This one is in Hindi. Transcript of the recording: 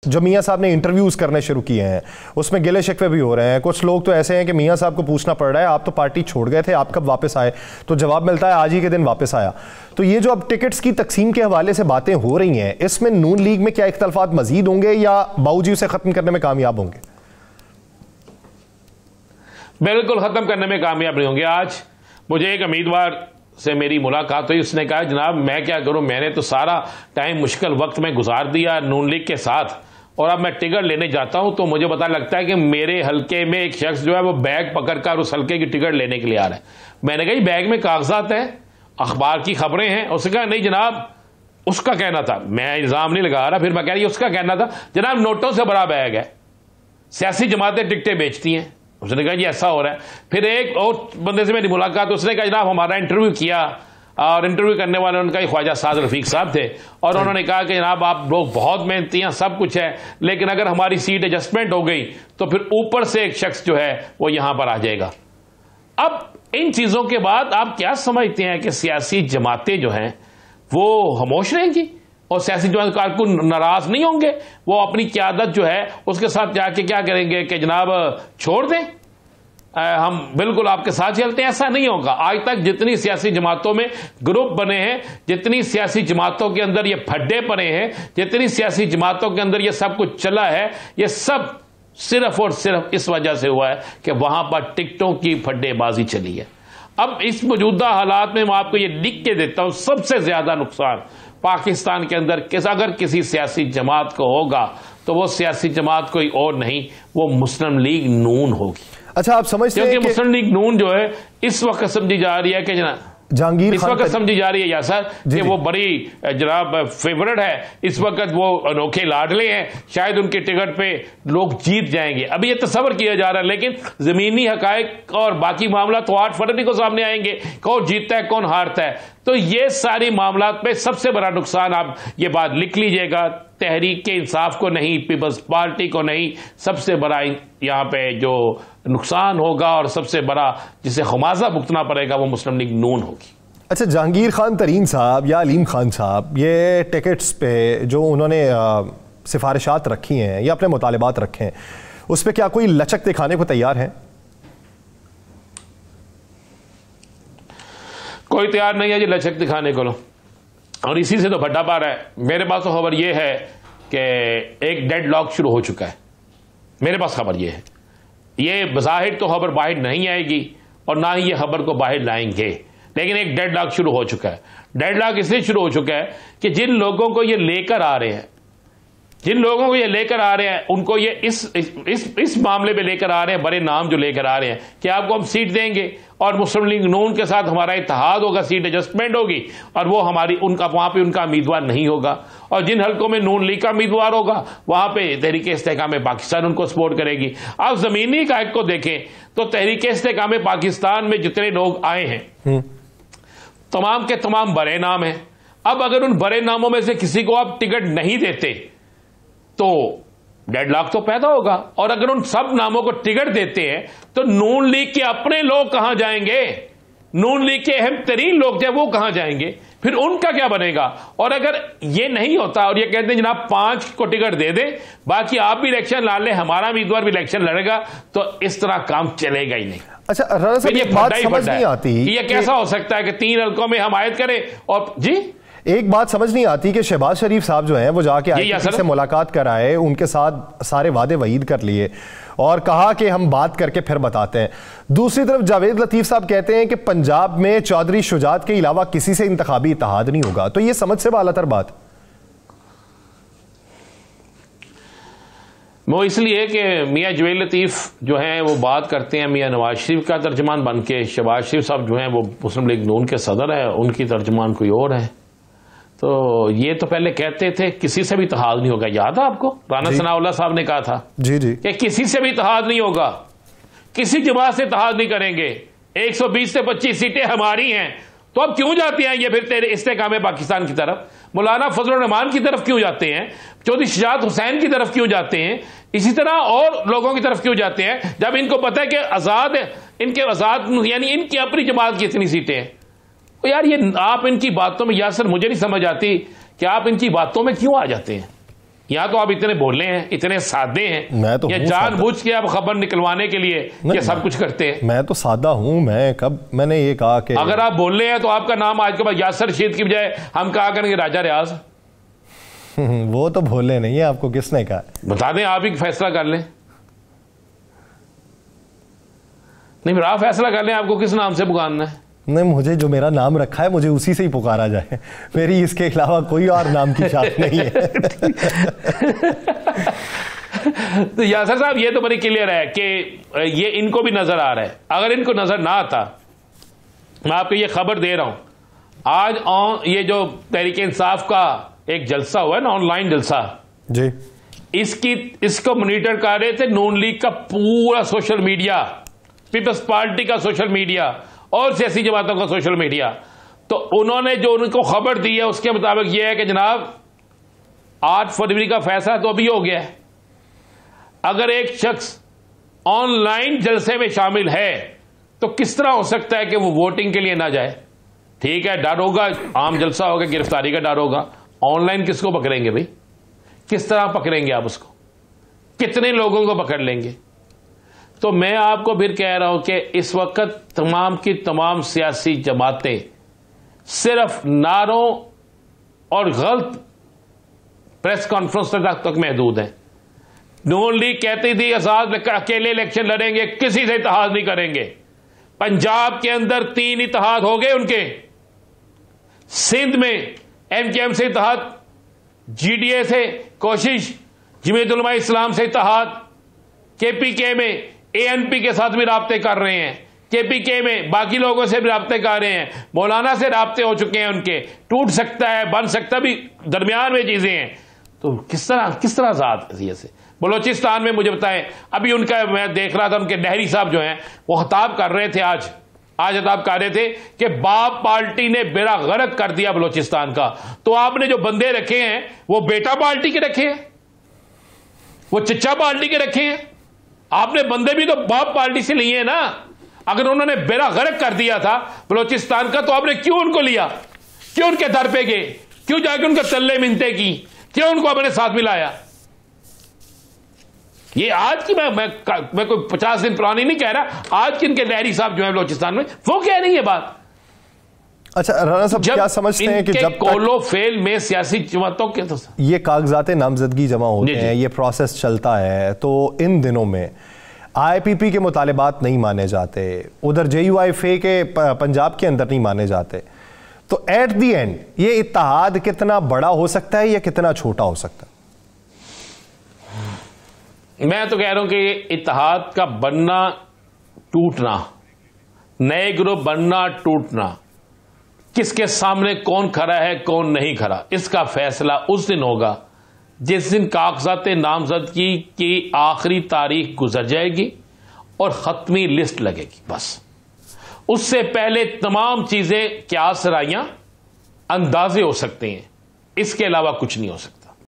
जो मियाँ साहब ने इंटरव्यूज करने शुरू किए हैं उसमें गिले शिकवे भी हो रहे हैं। कुछ लोग तो ऐसे हैं कि मियाँ साहब को पूछना पड़ रहा है आप तो पार्टी छोड़ गए थे, आप कब वापस आए? तो जवाब मिलता है आज ही के दिन वापस आया। तो ये जो अब टिकट्स की तकसीम के हवाले से बातें हो रही हैं, इसमें नून लीग में क्या इख्तलाफात मजीद होंगे या बाऊजी उसे खत्म करने में कामयाब होंगे? बिल्कुल खत्म करने में कामयाब नहीं होंगे। आज मुझे एक उम्मीदवार से मेरी मुलाकात हुई, उसने कहा जनाब मैं क्या करूं, मैंने तो सारा टाइम मुश्किल वक्त में गुजार दिया नून लीग के साथ और अब मैं टिकट लेने जाता हूं तो मुझे पता लगता है कि मेरे हलके में एक शख्स जो है वो बैग पकड़कर उस हलके की टिकट लेने के लिए आ रहा है। मैंने कहा बैग में कागजात है, अखबार की खबरें हैं। उसने कहा नहीं जनाब उसका कहना था, मैं इल्जाम नहीं लगा रहा, फिर मैं कह रही उसका कहना था जनाब नोटों से बड़ा बैग है, सियासी जमातें टिकटें बेचती हैं। उसने कहा जी ऐसा हो रहा है। फिर एक और बंदे से मेरी मुलाकात, उसने कहा जनाब हमारा इंटरव्यू किया और इंटरव्यू करने वाले उनका ख्वाजा साद रफीक साहब थे और उन्होंने कहा कि जनाब आप लोग बहुत मेहनती हैं, सब कुछ है, लेकिन अगर हमारी सीट एडजस्टमेंट हो गई तो फिर ऊपर से एक शख्स जो है वो यहां पर आ जाएगा। अब इन चीजों के बाद आप क्या समझते हैं कि सियासी जमातें जो हैं वो खामोश रहेंगी और सियासी जमात कारकुन नाराज नहीं होंगे? वो अपनी क़यादत जो है उसके साथ जाके क्या करेंगे कि जनाब छोड़ दें, हम बिल्कुल आपके साथ चलते हैं? ऐसा नहीं होगा। आज तक जितनी सियासी जमातों में ग्रुप बने हैं, जितनी सियासी जमातों के अंदर ये फड्डे पड़े हैं, जितनी सियासी जमातों के अंदर ये सब कुछ चला है, ये सब सिर्फ और सिर्फ इस वजह से हुआ है कि वहां पर टिकटों की फड्डेबाजी चली है। अब इस मौजूदा हालात में मैं आपको ये लिख के देता हूं, सबसे ज्यादा नुकसान पाकिस्तान के अंदर अगर किसी सियासी जमात को होगा तो वो सियासी जमात कोई और नहीं, वो मुस्लिम लीग नून होगी। अच्छा आप समझते हैं क्योंकि मुस्लिम लीग नून जो है इस वक्त समझी जा रही है कि जहांगीर इस वक्त समझी जा रही है यासर कि वो बड़ी जनाब फेवरेट है, इस वक्त वो अनोखे लाडले हैं, शायद उनके टिकट पे लोग जीत जाएंगे। अभी ये तस्वर किया जा रहा है, लेकिन जमीनी हकायक और बाकी मामला तो 8 फरवरी को सामने आएंगे, कौन जीतता है कौन हारता है। तो ये सारी मामला पे सबसे बड़ा नुकसान, आप ये बात लिख लीजिएगा, तहरीक इंसाफ को नहीं, पीपल्स पार्टी को नहीं, सबसे बड़ा यहाँ पे जो नुकसान होगा और सबसे बड़ा जिसे खमाजा भुगतना पड़ेगा वो मुस्लिम लीग नून होगी। अच्छा जहांगीर खान तरीन साहब या अलीम खान साहब, ये टिकट्स पे जो उन्होंने सिफारिशात रखी हैं या अपने मुतालिबात रखे हैं, उस पर क्या कोई लचक दिखाने को तैयार है? कोई तैयार नहीं है जी लचक दिखाने को, और इसी से तो भट्टा पा रहा है। मेरे पास तो खबर यह है कि एक डेड लॉक शुरू हो चुका है। मेरे पास खबर यह है, ये बज़ाहिर तो खबर बाहर नहीं आएगी और ना ही ये खबर को बाहर लाएंगे, लेकिन एक डेड लॉक शुरू हो चुका है। डेड लॉक इसलिए शुरू हो चुका है कि जिन लोगों को ये लेकर आ रहे हैं, जिन लोगों को ये लेकर आ रहे हैं, उनको ये इस मामले में लेकर आ रहे हैं, बड़े नाम जो लेकर आ रहे हैं कि आपको हम सीट देंगे और मुस्लिम लीग नून के साथ हमारा इत्तेहाद होगा, सीट एडजस्टमेंट होगी और वो हमारी उनका वहां पे उनका उम्मीदवार नहीं होगा, और जिन हल्कों में नून लीग का उम्मीदवार होगा वहां पे तहरीक इस्तेहकाम पाकिस्तान उनको सपोर्ट करेगी। आप जमीनी कायद को देखें तो तहरीक इस्तेहकाम पाकिस्तान में जितने लोग आए हैं तमाम के तमाम बड़े नाम हैं। अब अगर उन बड़े नामों में से किसी को आप टिकट नहीं देते तो डेडलॉक तो पैदा होगा, और अगर उन सब नामों को टिकट देते हैं तो नून लीग के अपने लोग कहां जाएंगे? नून लीग के अहम तरीन लोग जो वो कहां जाएंगे? फिर उनका क्या बनेगा? और अगर ये नहीं होता और ये कहते हैं जनाब 5 को टिकट दे दें, बाकी आप भी इलेक्शन लड़ लें, हमारा उम्मीदवार भी इलेक्शन लड़ेगा, तो इस तरह काम चलेगा ही नहीं। अच्छा राणा साहब, ये बात समझ नहीं आती ये कैसा हो सकता है कि 3 हल्कों में हम आयत करें और जी एक बात समझ नहीं आती कि शहबाज शरीफ साहब जो हैं वो जाके आईटीसी से मुलाकात कराए, उनके साथ सारे वादे वईद कर लिए और कहा कि हम बात करके फिर बताते हैं। दूसरी तरफ जावेद लतीफ साहब कहते हैं कि पंजाब में चौधरी शुजात के अलावा किसी से इंतखाबी इत्तेहाद नहीं होगा। तो ये समझ से बालातर बात वो इसलिए कि मियाँ जावेद लतीफ जो हैं वो बात करते हैं मियाँ नवाज शरीफ का तर्जमान बन के, शहबाज शरीफ साहब जो हैं वो मुस्लिम लीग नून के सदर है, उनकी तर्जमान कोई और है। तो ये तो पहले कहते थे किसी से भी इत्तेहाद नहीं होगा, याद है आपको? राना सनाउल्लाह साहब ने कहा था जी जी कि किसी से भी इत्तेहाद नहीं होगा, किसी जमात से इत्तेहाद नहीं करेंगे, 120 से 25 सीटें हमारी हैं। तो अब क्यों जाते हैं ये फिर तेरे इस्तेहकाम पाकिस्तान की तरफ? मौलाना फजलुर रहमान की तरफ क्यों जाते हैं? चौधरी शुजात हुसैन की तरफ क्यों जाते हैं? इसी तरह और लोगों की तरफ क्यों जाते हैं, जब इनको पता है कि आजाद इनके आजाद यानी इनकी अपनी जमात की इतनी सीटें हैं? तो यार ये आप इनकी बातों में, यासर मुझे नहीं समझ आती कि आप इनकी बातों में क्यों आ जाते हैं। यहाँ तो आप इतने भोले हैं, इतने सादे हैं, मैं तो या जानबूझ के आप खबर निकलवाने के लिए ये सब कुछ करते हैं? मैं तो सादा हूं। मैं कब मैंने ये कहा कि अगर आप बोले हैं तो आपका नाम आज के बाद यासर रशीद की बजाय हम कहा करेंगे राजा रियाज। वो तो भोले नहीं है, आपको किसने कहा? बता दें, आप ही फैसला कर लें। नहीं फिर आप फैसला कर लें आपको किस नाम से पुकारना है। नहीं, मुझे जो मेरा नाम रखा है मुझे उसी से ही पुकारा जाए। मेरी इसके अलावा कोई और नाम की शान नहीं है। तो यासर साहब ये तो बड़ी क्लियर है कि ये इनको भी नजर आ रहा है। अगर इनको नजर ना आता, मैं आपको ये खबर दे रहा हूं, आज ये जो तहरीक इंसाफ का एक जलसा हुआ है ना, ऑनलाइन जलसा जी, इसको मॉनिटर कर रहे थे नून लीग का पूरा सोशल मीडिया, पीपल्स पार्टी का सोशल मीडिया और सियासी जमातों का सोशल मीडिया। तो उन्होंने जो उनको खबर दी है उसके मुताबिक यह है कि जनाब 8 फरवरी का फैसला तो अभी हो गया है। अगर एक शख्स ऑनलाइन जलसे में शामिल है तो किस तरह हो सकता है कि वो वोटिंग के लिए ना जाए? ठीक है, डर होगा, आम जलसा होगा, गिरफ्तारी का डर होगा। ऑनलाइन किसको पकड़ेंगे भाई? किस तरह पकड़ेंगे आप उसको? कितने लोगों को पकड़ लेंगे? तो मैं आपको फिर कह रहा हूं कि इस वक्त तमाम की तमाम सियासी जमातें सिर्फ नारों और गलत प्रेस कॉन्फ्रेंस तक महदूद हैं। नून लीग कहती थी आजाद अकेले इलेक्शन लड़ेंगे, किसी से इत्तेहाद नहीं करेंगे। पंजाब के अंदर 3 इत्तेहाद हो गए उनके। सिंध में एमकेएम से इत्तेहाद, जीडीए से कोशिश, जमीयत उलमा इस्लाम से इत्तेहाद, केपीके में एएनपी के साथ भी राब्ते कर रहे हैं, केपीके में बाकी लोगों से भी राब्ते कर रहे हैं, मौलाना से राब्ते हो चुके हैं उनके। टूट सकता है, बन सकता भी, दरमियान में चीजें हैं। तो किस तरह आजाद से बलोचिस्तान में मुझे बताएं, अभी उनका मैं देख रहा था, उनके नहरी साहब जो हैं वो खिताब कर रहे थे, आज खिताब कर रहे थे कि बाप पार्टी ने बेड़ा गर्क कर दिया बलोचिस्तान का। तो आपने जो बंदे रखे हैं वो बेटा पार्टी के रखे हैं, वो चचा पार्टी के रखे हैं। आपने बंदे भी तो बाप पार्टी से लिए हैं ना। अगर उन्होंने बेड़ा गर्क कर दिया था बलोचिस्तान का तो आपने क्यों उनको लिया? क्यों उनके दर पे गए? क्यों जाके उनके तल्ले मिन्नतें की? क्यों उनको अपने साथ मिलाया? ये आज की मैं कोई 50 दिन पुरानी नहीं कह रहा, आज की इनके नहरी साहब जो है बलोचिस्तान में वो कह रही है बात। अच्छा राणा साहब, क्या समझते हैं कि जब कोलो फेल में सियासी जमातों के तो ये कागजात नामजदगी जमा होते हैं, ये प्रोसेस चलता है, तो इन दिनों में आईपीपी के मुतालिबात नहीं माने जाते, उधर जेयूआईफे के पंजाब के अंदर नहीं माने जाते, तो एट दी एंड ये इत्तेहाद कितना बड़ा हो सकता है या कितना छोटा हो सकता है? मैं तो कह रहा हूं कि इत्तेहाद का बनना टूटना, नए ग्रुप बनना टूटना, किसके सामने कौन खड़ा है कौन नहीं खड़ा, इसका फैसला उस दिन होगा जिस दिन कागजात नामजदगी की आखिरी तारीख गुजर जाएगी और खत्मी लिस्ट लगेगी। बस उससे पहले तमाम चीजें क्या सराइयां अंदाजे हो सकते हैं, इसके अलावा कुछ नहीं हो सकता।